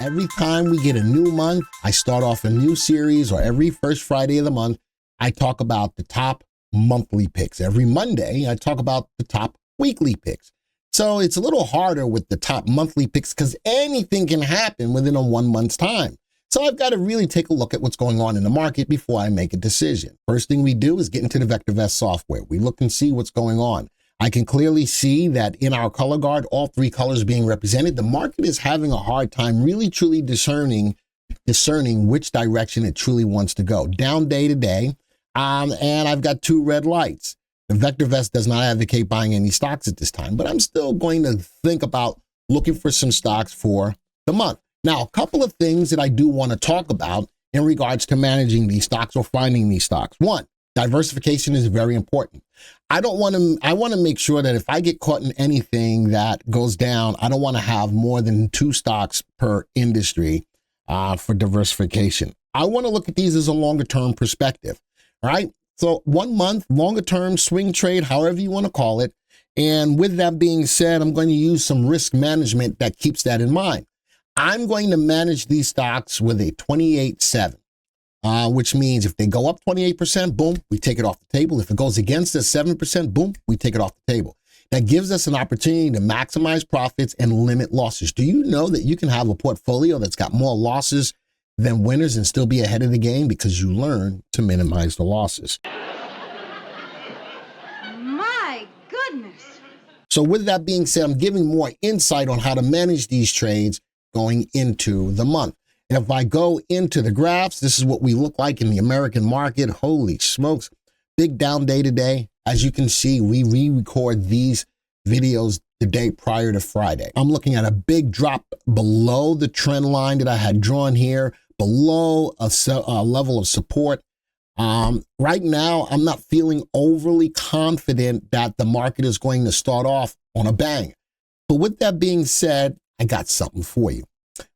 Every time we get a new month, I start off a new series, or every first Friday of the month, I talk about the top monthly picks. Every Monday, I talk about the top weekly picks. So it's a little harder with the top monthly picks because anything can happen within a 1 month's time. So I've got to really take a look at what's going on in the market before I make a decision. First thing we do is get into the VectorVest software. We look and see what's going on. I can clearly see that in our color guard, all three colors being represented, the market is having a hard time really truly discerning which direction it truly wants to go. Down day to day, and I've got two red lights. The VectorVest does not advocate buying any stocks at this time, but I'm still going to think about looking for some stocks for the month. Now, a couple of things that I do want to talk about in regards to managing these stocks or finding these stocks. One, diversification is very important. I want to make sure that if I get caught in anything that goes down, I don't want to have more than 2 stocks per industry for diversification. I want to look at these as a longer term perspective, all right? So 1 month, longer term, swing trade, however you want to call it. And with that being said, I'm going to use some risk management that keeps that in mind. I'm going to manage these stocks with a 28-7. Which means if they go up 28%, boom, we take it off the table. If it goes against us 7%, boom, we take it off the table. That gives us an opportunity to maximize profits and limit losses. Do you know that you can have a portfolio that's got more losses than winners and still be ahead of the game because you learn to minimize the losses? My goodness. So with that being said, I'm giving more insight on how to manage these trades going into the month. And if I go into the graphs, this is what we look like in the American market. Holy smokes, big down day today. As you can see, we re-record these videos the day prior to Friday. I'm looking at a big drop below the trend line that I had drawn here, below a level of support. Right now, I'm not feeling overly confident that the market is going to start off on a bang. But with that being said, I got something for you.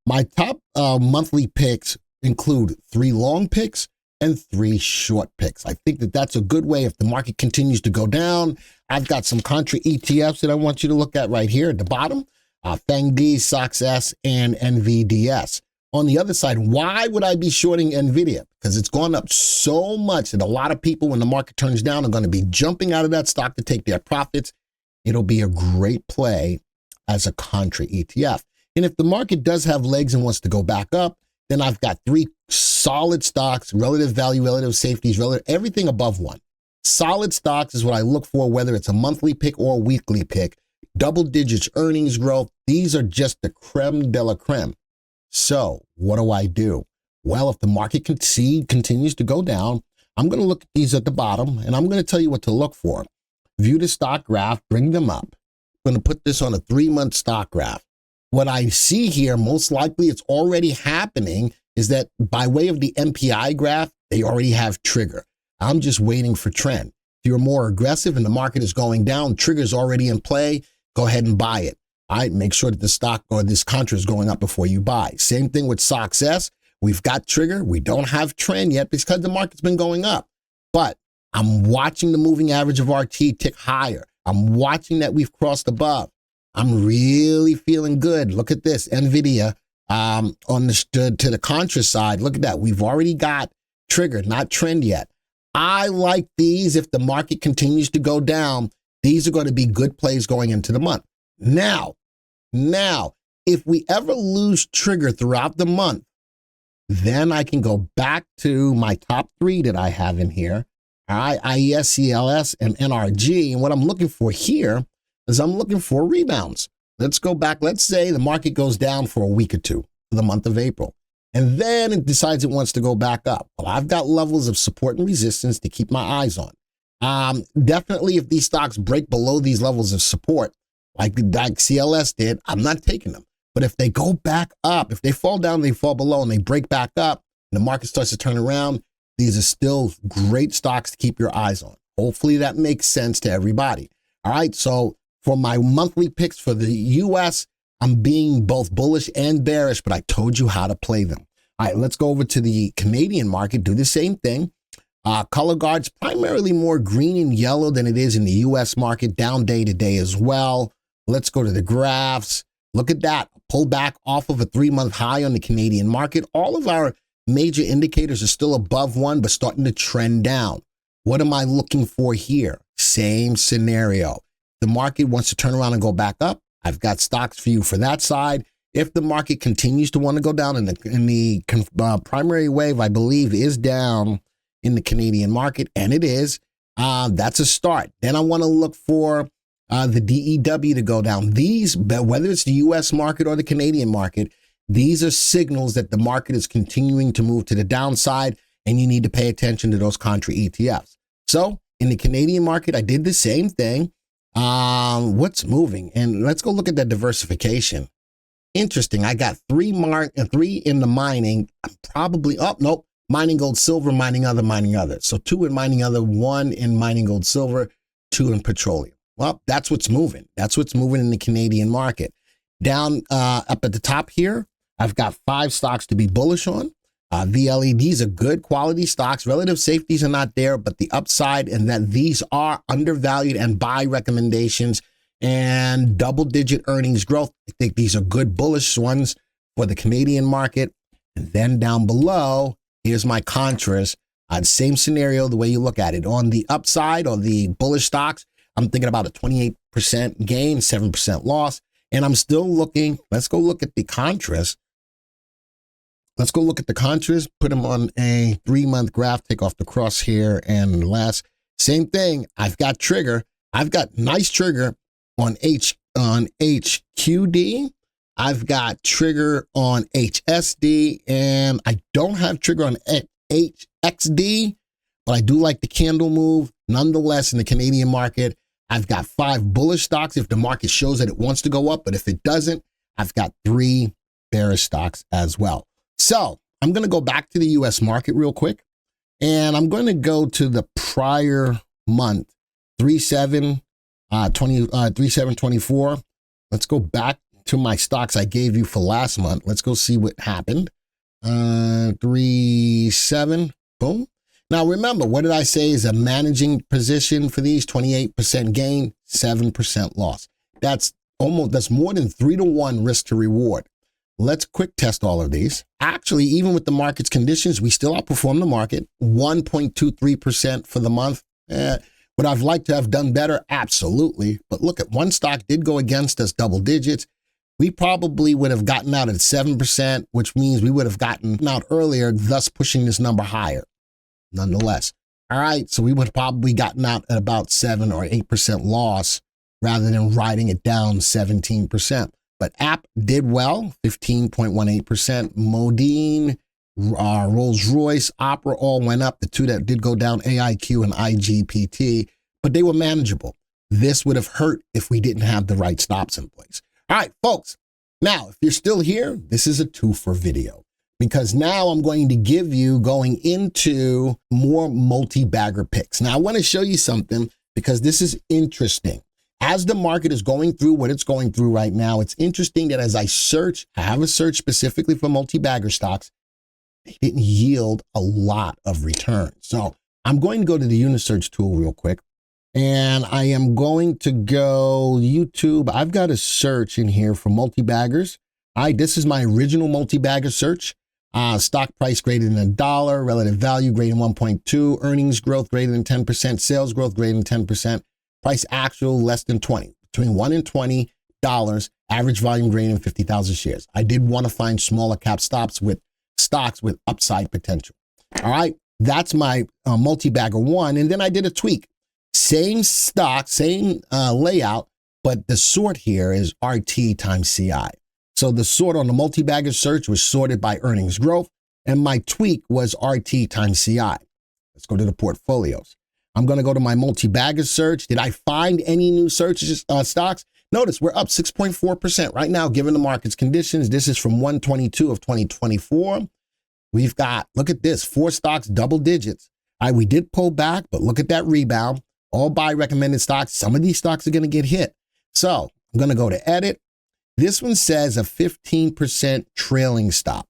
My top monthly picks include 3 long picks and 3 short picks. I think that that's a good way if the market continues to go down. I've got some contra ETFs that I want you to look at right here at the bottom. FANG-D, SOX-S, and NVDS. On the other side, why would I be shorting NVIDIA? Because it's gone up so much that a lot of people, when the market turns down, are going to be jumping out of that stock to take their profits. It'll be a great play as a contra ETF. And if the market does have legs and wants to go back up, then I've got 3 solid stocks, relative value, relative safeties, everything above 1. Solid stocks is what I look for, whether it's a monthly pick or a weekly pick. Double digits earnings growth. These are just the creme de la creme. So what do? Well, if the market continues to go down, I'm going to look at these at the bottom, and I'm going to tell you what to look for. View the stock graph, bring them up. I'm going to put this on a 3-month stock graph. What I see here, most likely it's already happening, is that by way of the MPI graph, they already have trigger. I'm just waiting for trend. If you're more aggressive and the market is going down, trigger's already in play, go ahead and buy it. All right, make sure that the stock or this contra is going up before you buy. Same thing with SOX-S. We've got trigger. We don't have trend yet because the market's been going up. But I'm watching the moving average of RT tick higher. I'm watching that we've crossed above. I'm really feeling good. Look at this, NVIDIA on to the contra side. Look at that. We've already got trigger, not trend yet. I like these. If the market continues to go down, these are going to be good plays going into the month. Now, if we ever lose trigger throughout the month, then I can go back to my top 3 that I have in here. All right, IES, CLS, and NRG. And what I'm looking for here is I'm looking for rebounds. Let's go back. Let's say the market goes down for a week or 2 for the month of April, and then it decides it wants to go back up. Well, I've got levels of support and resistance to keep my eyes on. Definitely if these stocks break below these levels of support, like CLS did, I'm not taking them. But if they go back up, if they fall down, they fall below, and they break back up, and the market starts to turn around, these are still great stocks to keep your eyes on. Hopefully that makes sense to everybody. All right, so for my monthly picks for the U.S., I'm being both bullish and bearish, but I told you how to play them. All right, let's go over to the Canadian market, do the same thing. Color guard's primarily more green and yellow than it is in the U.S. market, down day to day as well. Let's go to the graphs. Look at that. Pull back off of a 3-month high on the Canadian market. All of our major indicators are still above 1, but starting to trend down. What am I looking for here? Same scenario. The market wants to turn around and go back up. I've got stocks for you for that side. If the market continues to want to go down in the primary wave, I believe is down in the Canadian market, and it is, that's a start. Then I want to look for the DEW to go down. These, whether it's the U.S. market or the Canadian market, these are signals that the market is continuing to move to the downside, and you need to pay attention to those contra ETFs. So in the Canadian market, I did the same thing. What's moving? And let's go look at that diversification. Interesting. I got three in the mining. Probably, nope. Mining gold, silver, mining other. So 2 in mining other, 1 in mining gold, silver, 2 in petroleum. Well, that's what's moving. That's what's moving in the Canadian market. Down up at the top here, I've got 5 stocks to be bullish on. VLEDs are good quality stocks. Relative safeties are not there, but the upside and that these are undervalued and buy recommendations and double-digit earnings growth. I think these are good bullish ones for the Canadian market. And then down below, here's my contras. Same scenario, the way you look at it. On the upside, or the bullish stocks, I'm thinking about a 28% gain, 7% loss. And I'm still looking, let's go look at the contras. Let's go look at the contras, put them on a 3-month graph, take off the crosshair and last. Same thing, I've got trigger. I've got nice trigger on HQD. I've got trigger on HSD, and I don't have trigger on HXD, but I do like the candle move. Nonetheless, in the Canadian market, I've got 5 bullish stocks if the market shows that it wants to go up, but if it doesn't, I've got 3 bearish stocks as well. So I'm going to go back to the U.S. market real quick, and I'm going to go to the prior month, 3/7/24. Let's go back to my stocks I gave you for last month. Let's go see what happened. 3/7, boom. Now remember, what did I say is a managing position for these? 28% gain, 7% loss. That's more than 3-to-1 risk to reward. Let's quick test all of these. Actually, even with the market's conditions, we still outperform the market, 1.23% for the month. Would I've liked to have done better? Absolutely. But look at one stock did go against us double digits. We probably would have gotten out at 7%, which means we would have gotten out earlier, thus pushing this number higher. Nonetheless. All right, so we would have probably gotten out at about 7 or 8% loss rather than riding it down 17%. But App did well, 15.18%. Modine, Rolls-Royce, Opera all went up. The 2 that did go down, AIQ and IGPT, but they were manageable. This would have hurt if we didn't have the right stops in place. All right, folks. Now, if you're still here, this is a 2-for video because now I'm going to give you going into more multi-bagger picks. Now, I want to show you something because this is interesting. As the market is going through what it's going through right now, it's interesting that as I have a search specifically for multi-bagger stocks, they didn't yield a lot of return. So I'm going to go to the Unisearch tool real quick, and I am going to go YouTube. I've got a search in here for multi-baggers. All right, this is my original multi-bagger search. Stock price greater than $1, relative value greater than 1.2, earnings growth greater than 10%, sales growth greater than 10%. Price actual less than 20, between $1 and $20, average volume greater than 50,000 shares. I did want to find smaller cap stocks with upside potential. All right, that's my multi-bagger 1. And then I did a tweak. Same stock, same layout, but the sort here is RT times CI. So the sort on the multi-bagger search was sorted by earnings growth, and my tweak was RT times CI. Let's go to the portfolios. I'm going to go to my multi-bagger search. Did I find any new searches, stocks? Notice we're up 6.4% right now, given the market's conditions. This is from 1/22 of 2024. We've got, look at this, 4 stocks, double digits. All right, we did pull back, but look at that rebound. All buy recommended stocks. Some of these stocks are going to get hit. So I'm going to go to edit. This one says a 15% trailing stop.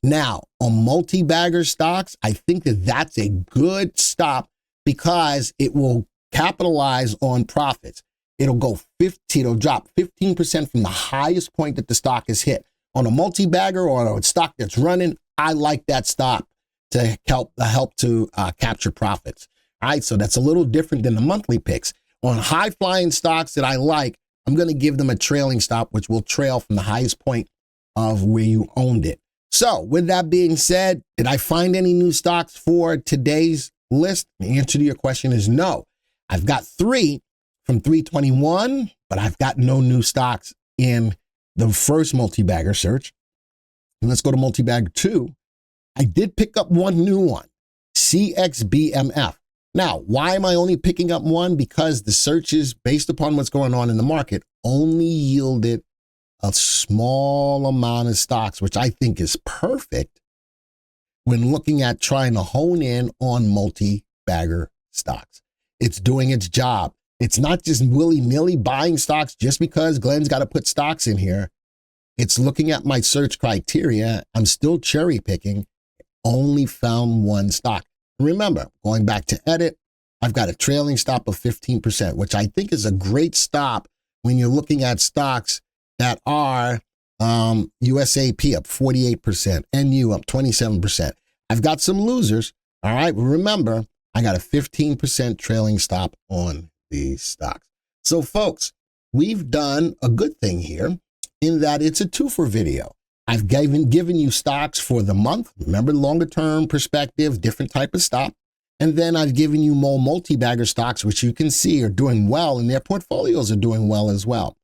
Now, on multi-bagger stocks, I think that that's a good stop because it will capitalize on profits. it'll drop 15% from the highest point that the stock has hit. On a multi-bagger or a stock that's running, I like that stock to help to capture profits. All right, so that's a little different than the monthly picks. On high-flying stocks that I like, I'm going to give them a trailing stop, which will trail from the highest point of where you owned it. So with that being said, did I find any new stocks for today's list? The answer to your question is no. I've got 3 from 321, but I've got no new stocks in the first multi-bagger search. And let's go to multi-bagger 2. I did pick up one new one, CXBMF. Now, why am I only picking up one? Because the searches, based upon what's going on in the market, only yielded a small amount of stocks, which I think is perfect when looking at trying to hone in on multi-bagger stocks. It's doing its job. It's not just willy-nilly buying stocks just because Glenn's got to put stocks in here. It's looking at my search criteria. I'm still cherry picking, only found one stock. Remember, going back to edit, I've got a trailing stop of 15%, which I think is a great stop when you're looking at stocks that are USAP up 48%, NU up 27%. I've got some losers, all right? But remember, I got a 15% trailing stop on these stocks. So folks, we've done a good thing here in that it's a 2-for video. I've given you stocks for the month. Remember, longer term perspective, different type of stock. And then I've given you more multi-bagger stocks, which you can see are doing well and their portfolios are doing well as well.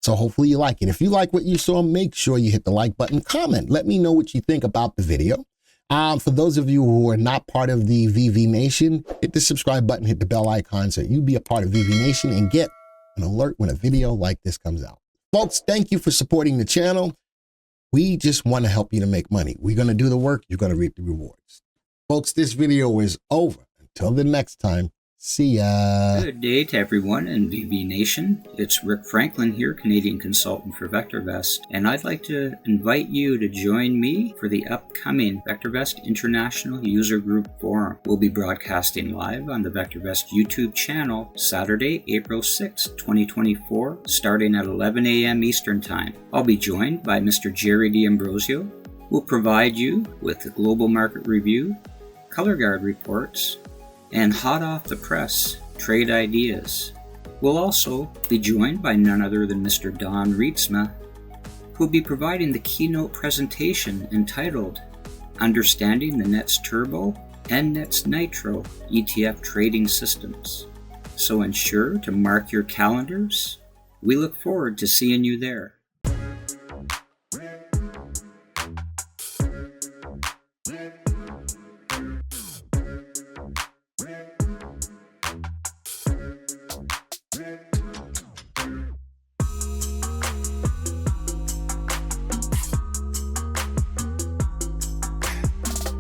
So hopefully you like it. If you like what you saw, make sure you hit the like button, comment. Let me know what you think about the video. For those of you who are not part of the VV Nation, hit the subscribe button, hit the bell icon so you be a part of VV Nation and get an alert when a video like this comes out. Folks, thank you for supporting the channel. We just want to help you to make money. We're going to do the work. You're going to reap the rewards. Folks, this video is over. Until the next time, see ya. Good day to everyone in VV Nation. It's Rick Franklin here, Canadian consultant for VectorVest, and I'd like to invite you to join me for the upcoming VectorVest International User Group Forum. We'll be broadcasting live on the VectorVest YouTube channel Saturday, April 6, 2024, starting at 11 a.m. Eastern Time. I'll be joined by Mr. Jerry D'Ambrosio, who will provide you with the global market review, color guard reports, and hot off the press trade ideas. We'll also be joined by none other than Mr. Don Rietsma, who will be providing the keynote presentation entitled Understanding the Nets Turbo and Nets Nitro ETF Trading Systems. So ensure to mark your calendars. We look forward to seeing you there.